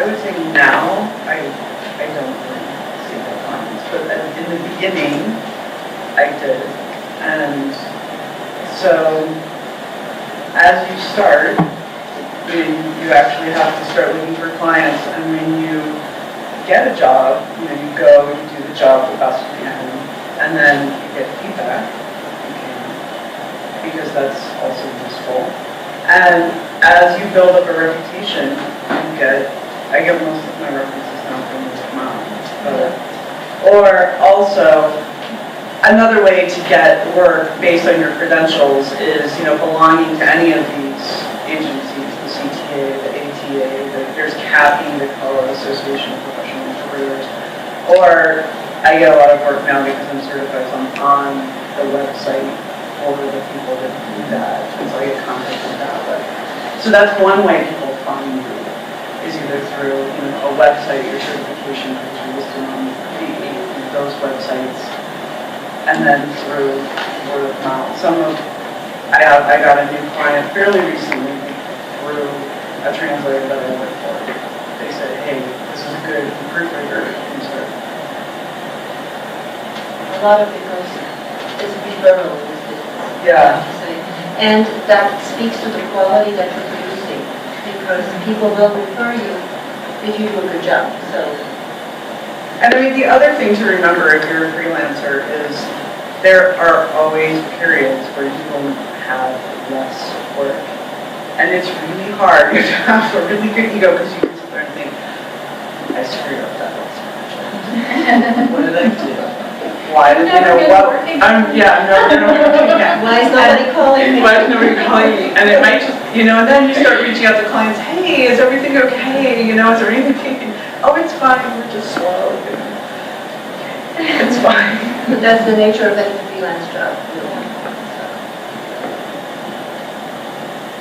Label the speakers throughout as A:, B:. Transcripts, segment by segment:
A: would say now, I don't really see the clients, but in the beginning, I did. And so, as you start, you actually have to start looking for clients, and when you get a job, you go, you do the job the best you can, and then you get feedback, because that's also useful. And as you build up a reputation, I get most of my references now from this amount. Or also, another way to get work based on your credentials is, belonging to any of these agencies, the CTA, the ATA, there's CAPI, the Colorado Association of Professional Careers. Or I get a lot of work now because I'm certified, so I'm on the website for the people that do that, and so I get contacted that way. So that's one way people find you, is either through a website, your certification is listed on those websites, and then through word of mouth. I got a new client fairly recently through a translator that I work for. They said, hey, this is a good proofreader.
B: A lot of it goes is referral.
A: Yeah.
B: And that speaks to the quality that you're producing, because people will refer you if you do a good job. So.
A: And the other thing to remember if you're a freelancer is there are always periods where you will have less work. And it's really hard. You have a really good ego because you can sit there and think, I screwed up that last project. What did I do? Why did I'm never working again.
B: Why is nobody calling me?
A: Why is nobody calling me? And it might just, and then you start reaching out to clients, hey, is everything okay? Is there anything? Oh, it's fine, we're just slow. It's fine.
B: But that's the nature of any freelance job.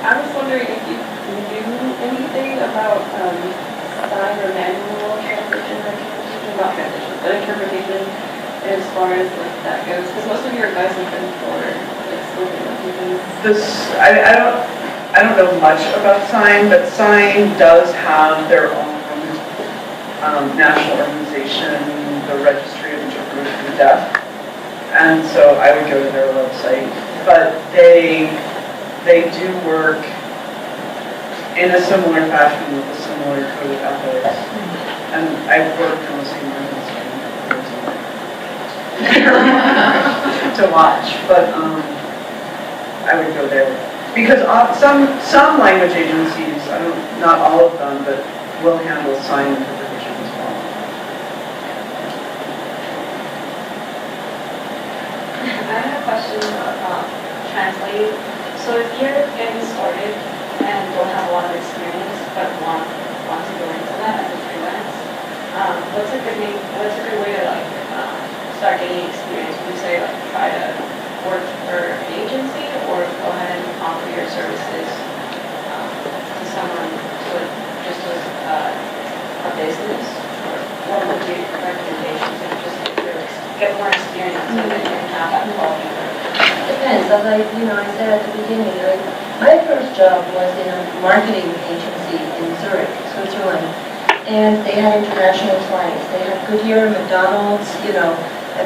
C: I was wondering if you knew anything about sign or manual translation or not translation, but interpretation as far as that goes, because most of your advice has been for spoken languages.
A: I don't know much about Sign, but Sign does have their own national organization, the Registry of Interpreters for the Deaf, and so I would go to their website. But they do work in a similar fashion with a similar code of ethics, and I've worked on the same language to watch, but I would go there because some language agencies, not all of them, but will handle sign interpretation as well.
D: I have a question about translate. So if you're getting started and don't have a lot of experience but want to go into that as a freelance, what's a good way to start getting experience? Would you say try to work for an agency, or go ahead and offer your services to someone just as a business? Or what would be recommendations if just get more experience so that you can have that quality work?
B: Depends. As I said at the beginning, my first job was in a marketing agency in Zurich, Switzerland, and they had international clients. They had Goodyear, McDonald's,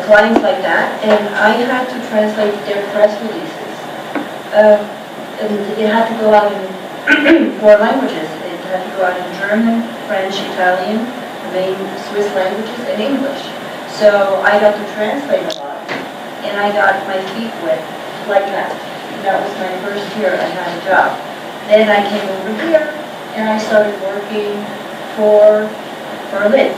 B: clients like that, and I had to translate their press releases. And it had to go out in 4 languages. It had to go out in German, French, Italian, the main Swiss languages, and English. So I got to translate a lot, and I got my feet wet like that. That was my first year I had a job. Then I came over here, and I started working for Berlin.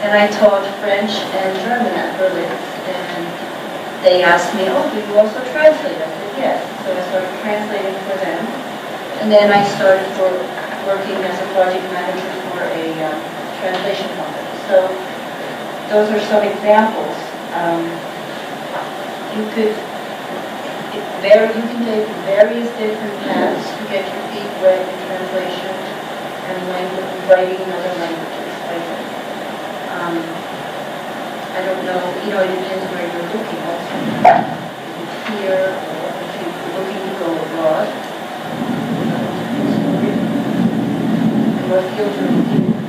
B: And I taught French and German at Berlin. And they asked me, oh, do you also translate? I said, yes. So I started translating for them. And then I started working as a project manager for a translation company. So those are some examples. You can take various different paths to get your feet wet in translation and writing in other languages, I think. I don't know, it depends where you're looking also. If it's here, or if you're looking to go abroad, and what field you're looking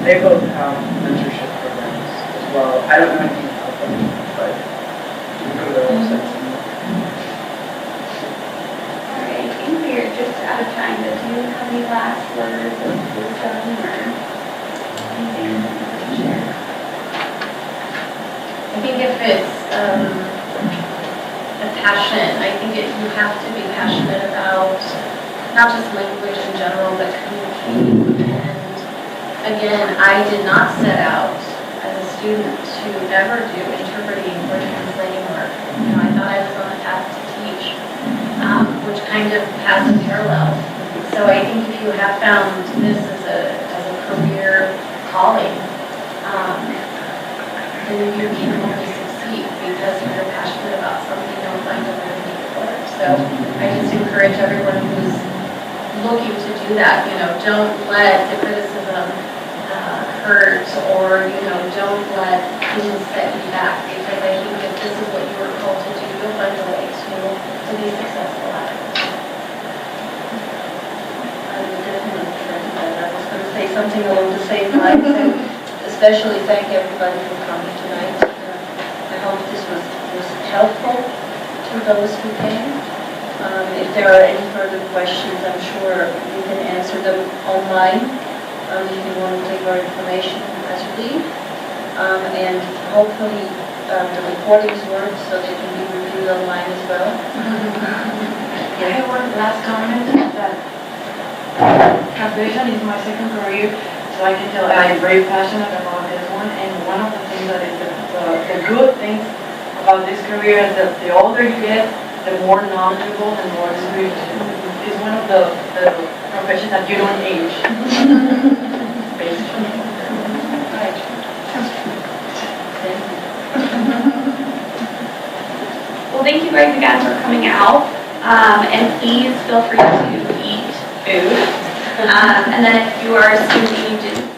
A: they both have mentorship programs as well. I don't know anything about them, but you can go to their websites and look.
E: All right, I think we are just out of time, but do you have any last words of wisdom or anything you want to share?
F: I think if it's a passion, I think you have to be passionate about not just language in general, but communicating. And again, I did not set out as a student to ever do interpreting or translating work. You know, I thought I was on a path to teach, which kind of has a parallel. So I think if you have found this as a career calling, then you can only succeed because if you're passionate about something, you'll find a way to make it work. So I just encourage everyone who's looking to do that, you know, don't let the criticism hurt, or, you know, don't let things set you back, because I think if this is what you were called to do, you'll find a way to be successful at it.
B: I would definitely second that. I was going to say something along the same lines, and especially thank everybody for coming tonight. I hope this was helpful to those who came. If there are any further questions, I'm sure you can answer them online. If you want to take our information as you leave. And hopefully the recordings work so they can be reviewed online as well.
G: I have one last comment that translation is my second career, so I can tell I'm very passionate about this one. And one of the things that is the good things about this career is that the older you get, the more knowledgeable and more experienced. It's one of the professions that you don't age. Basically.
B: Right. Thank you.
E: Well, thank you guys again for coming out, and please feel free to eat food. And then if you are a student and you didn't